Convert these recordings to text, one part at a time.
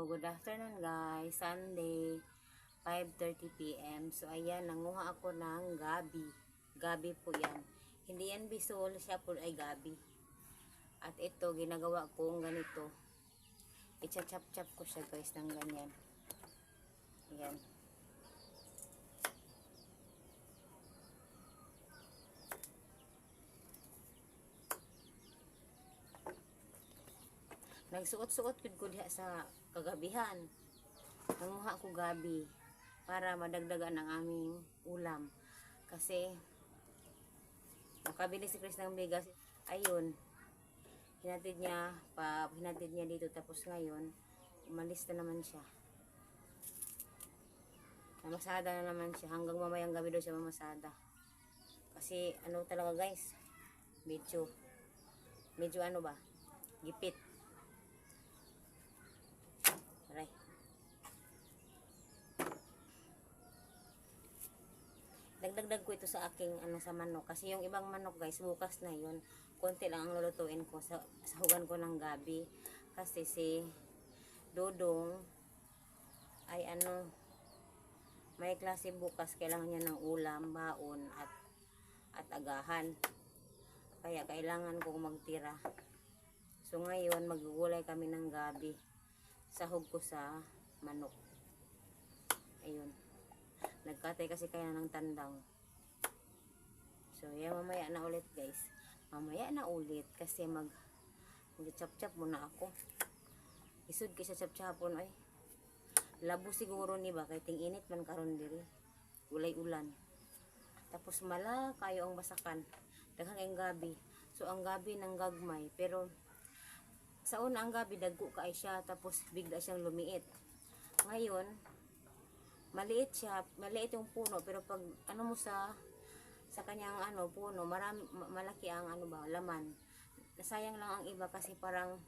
good afternoon guys. Sunday, 5:30 PM. So ayan, nanguha ako ng gabi. Gabi po yan. Hindi yan bisol, siya po ay gabi. At ito, ginagawa kong ganito. Icha-chop-chop ko siya guys ng ganyan. Ayan. Nagsuot-suot ko diha sa kagabihan. Nanguha ko gabi para madagdagan ang aming ulam. Kasi nakabili si Chris ng bigas. Ayun. Hinatid niya dito, tapos ngayon umalis na naman siya. Mamasada na naman siya. Hanggang mamayang gabi daw siya mamasada. Kasi ano talaga guys, medyo ano ba, gipit. Aray. Dagdag ko ito sa aking sa manok. Kasi yung ibang manok guys, bukas na yun. Konti lang ang lulutuin ko sa hugan ko ng gabi. Kasi si Dodong ay may klase bukas. Kailangan niya ng ulam, baon at agahan. Kaya kailangan kong magtira. So ngayon magugulay kami ng gabi. Sahog ko sa manok. Ayun. Nagkatay kasi kaya ng tandang. So yan, mamaya na ulit guys. Mamaya na ulit kasi mag-chop-chop muna ako. Isud kay sa chop-chopon ay. Labo siguro ni ba kay ting init man karon diri. Ulay-ulan. Tapos mala kayo ang basakan. Daghang ang gabi. So ang gabi nang gagmay, pero sa una ang gabi dagko kaay siya, tapos bigla siyang lumiit. Ngayon maliit siya, maliit yung puno, pero pag mo sa kanyang puno, malaki ang laman. Nasayang lang ang iba kasi parang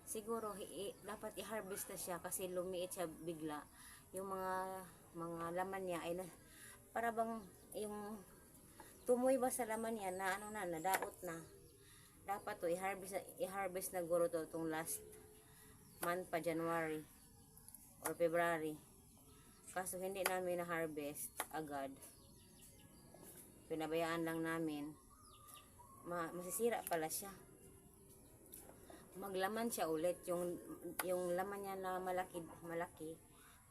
siguro dapat i-harvest na siya kasi lumiit siya bigla. Yung mga laman niya ay para bang yung tumoy ba sa laman niya na nadaot na. Dapat to i-harvest na guro to itong last month pa, January or February. Kaso hindi namin na-harvest agad. Pinabayaan lang namin. Masisira pala siya. Maglaman siya ulit. Yung laman niya na malaki,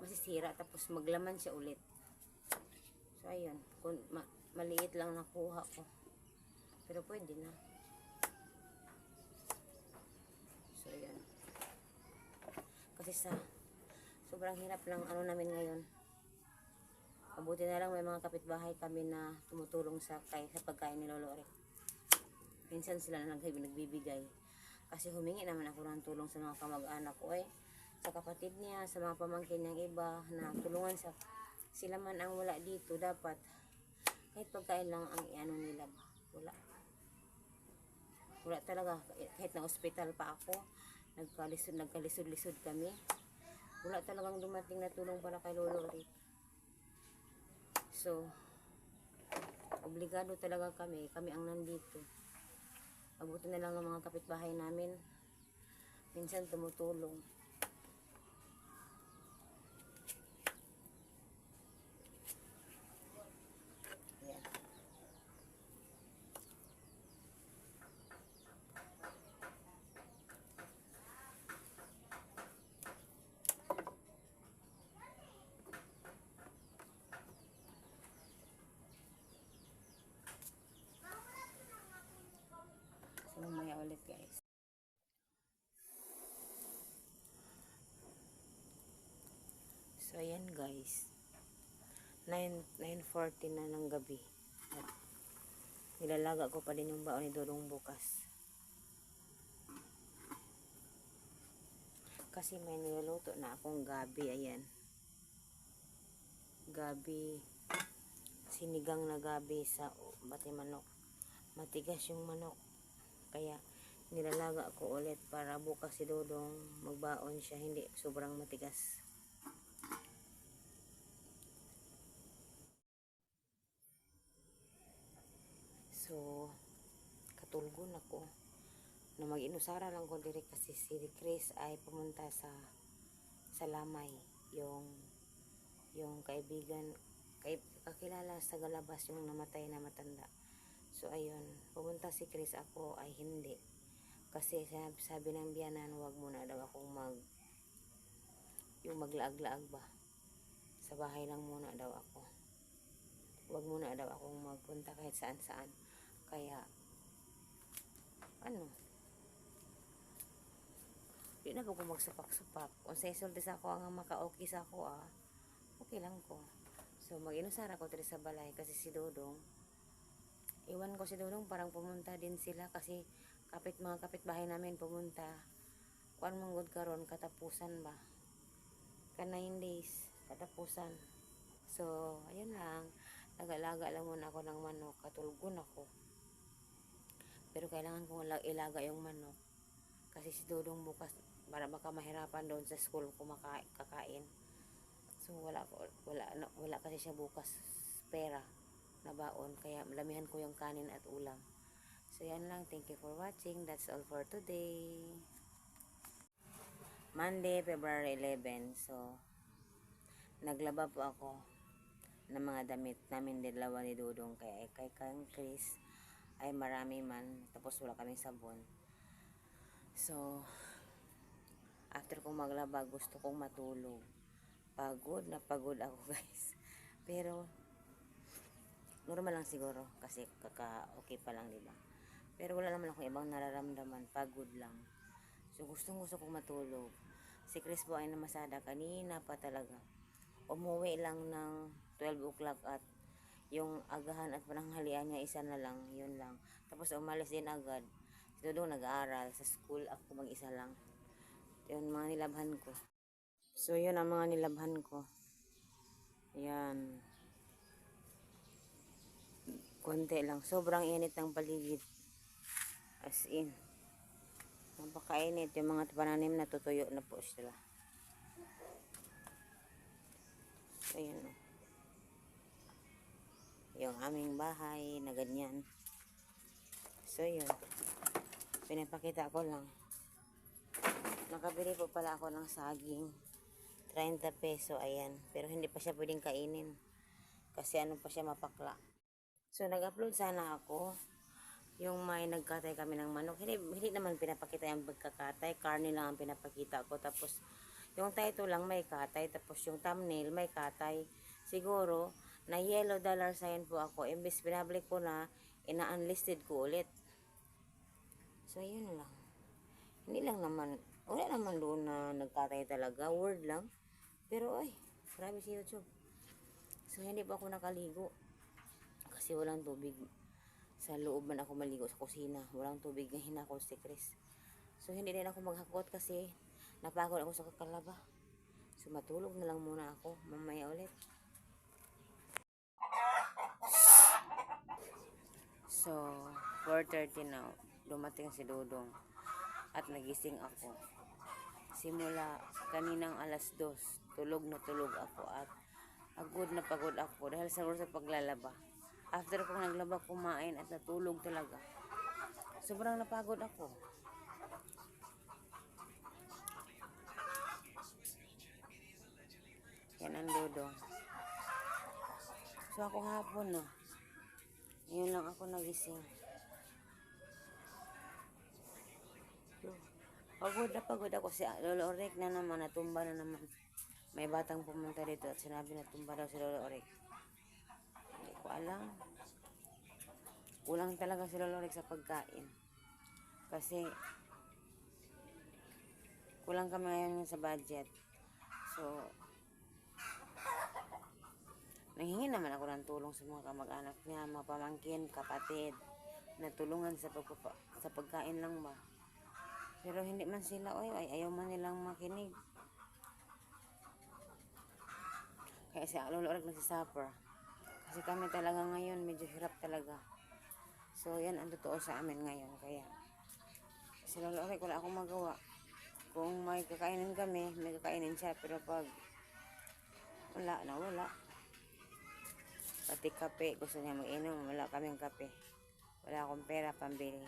masisira. Tapos maglaman siya ulit. So ayun. Maliit lang nakuha ko. Pero pwede na. So ayun. Kasi sobrang hirap lang namin ngayon. Mabuti na lang may mga kapitbahay kami na tumutulong sa pagkain ni Lolo Rick. Minsan sila na nagbibigay. Kasi humingi naman ako ng tulong sa mga kamag-anak ko sa kapatid niya, sa mga pamangkin niyang iba na tulungan sila man ang wala dito. Dapat kahit pagkain lang ang nila. Wala talaga. Kahit na ospital pa ako, nagkalisod-lisod kami. Wala talagang dumating na tulong para kay Lolo Rick. So, obligado talaga kami ang nandito. Mabuti na lang ng mga kapitbahay namin. Minsan tumutulong. Ayan. Mamaya ulit guys. So ayan guys, 9:40 na ng gabi at nilalaga ko pa din yung baon ni Dodong bukas kasi may niluluto na akong gabi. Ayan, gabi, sinigang na gabi sa bati manok. Matigas yung manok, kaya nilalaga ko ulit para bukas si Dodong magbaon siya, hindi sobrang matigas. So katulgon ako na mag-inusara lang ko direct kasi si Chris ay pumunta sa sa Lamay, yung kaibigan, kakilala sa Galabas, yung namatay na matanda. So ayun, pumunta si Chris, ako ay hindi. Kasi sabi ng biyanan, wag muna daw akong yung maglaag-laag ba. Sa bahay lang muna daw ako. Wag muna daw akong magpunta kahit saan-saan. Kaya, di na po ko magsupak-supak. Kung sa isulti sa ako ang maka-okay sa ako, okay lang ko. So, mag-inusara ko sa balay kasi si Dodong, iwan ko si Dodong, parang pumunta din sila kasi mga kapitbahay namin pumunta. Kuan manggod karon katapusan ba? Ka 9 days, katapusan. So, ayun lang. Laga-laga lang muna ako ng manok. Katulgon ako. Pero kailangan ko ilaga yung manok. Kasi si Dodong bukas, para baka mahirapan doon sa school kakain. So, wala kasi siya bukas pera na baon. Kaya malamihan ko yung kanin at ulam. So, yan lang. Thank you for watching. That's all for today. Monday, February 11. So, naglaba po ako ng mga damit namin dalawa ni Dudong. Kay Chris ay marami man, tapos wala kaming sabon. So, after kong maglaba, gusto kong matulog. Pagod na pagod ako, guys. Pero normal lang siguro kasi okay pa lang, diba? Pero wala naman akong ibang nararamdaman, pagod lang. So, gusto kong matulog. Si Chris po ay namasada kanina pa talaga. Umuwi lang ng 12 o'clock at yung agahan at pananghalian niya isa na lang, yun lang. Tapos umalis din agad. Si Dudong nag-aaral sa school, ako mag-isa lang. Yun mga nilabhan ko. So yun ang mga nilabhan ko. Yan. Konti lang. Sobrang init ng paligid. As in. Napakainit. Yung mga pananim na tutuyo na po sila. So yun. Yung aming bahay na ganyan. So yun. Pinapakita ko lang. Nakabili po pala ako ng saging. 30 peso, ayan. Pero hindi pa siya pwedeng kainin. Kasi ano pa siya, mapakla. So nag-upload sana ako. Yung may nagkatay kami ng manok. Hindi naman pinapakita yung pagkakatay. Karne lang ang pinapakita ko. Tapos yung title lang may katay. Tapos yung thumbnail may katay. Siguro, na yellow dollar sign po ako. Imbes pinablik ko na, ina-unlisted ko ulit. So yun lang. Hindi lang naman, wala naman doon na nagkatay talaga. Word lang. Pero ay, grabe si YouTube. So hindi pa ako nakaligo. Kasi walang tubig. Sa loob man ako maligo sa kusina. Walang tubig na hinakot si Chris. So hindi din ako maghakot kasi napagod ako sa kakalaba. So matulog na lang muna ako. Mamaya ulit. So 4:30 now. Dumating si Dudong. At nagising ako. Simula kaninang alas 2, tulog na tulog ako at pagod ako dahil sa paglalaba. After kong naglaba, kumain at natulog talaga. Sobrang napagod ako. Yan ang Dudong. So ako hapon na. Yun lang ako nagising. Pagod ako si Lolo Orek na naman, natumba na naman. May batang pumunta dito at sinabi na tumba daw si Lolo Orek. Hindi ko alam. Kulang talaga si Lolo Orek sa pagkain. Kasi kulang kami ngayon sa budget. So nanghingi naman ako ng tulong sa mga kamag-anak niya, mga pamangkin, kapatid, na tulungan sa pagkain lang ba. Pero hindi man sila, ayaw man nilang makinig. Kaya si Lolo Orek nagsisuffer. Kasi kami talaga ngayon, medyo hirap talaga. So, yan ang totoo sa amin ngayon. Kaya, si Lolo Orek, wala akong magawa. Kung may kakainin kami, may kakainin siya. Pero pag wala. Pati kape, gusto niya mag-inom, wala kaming kape. Wala akong pera pambili.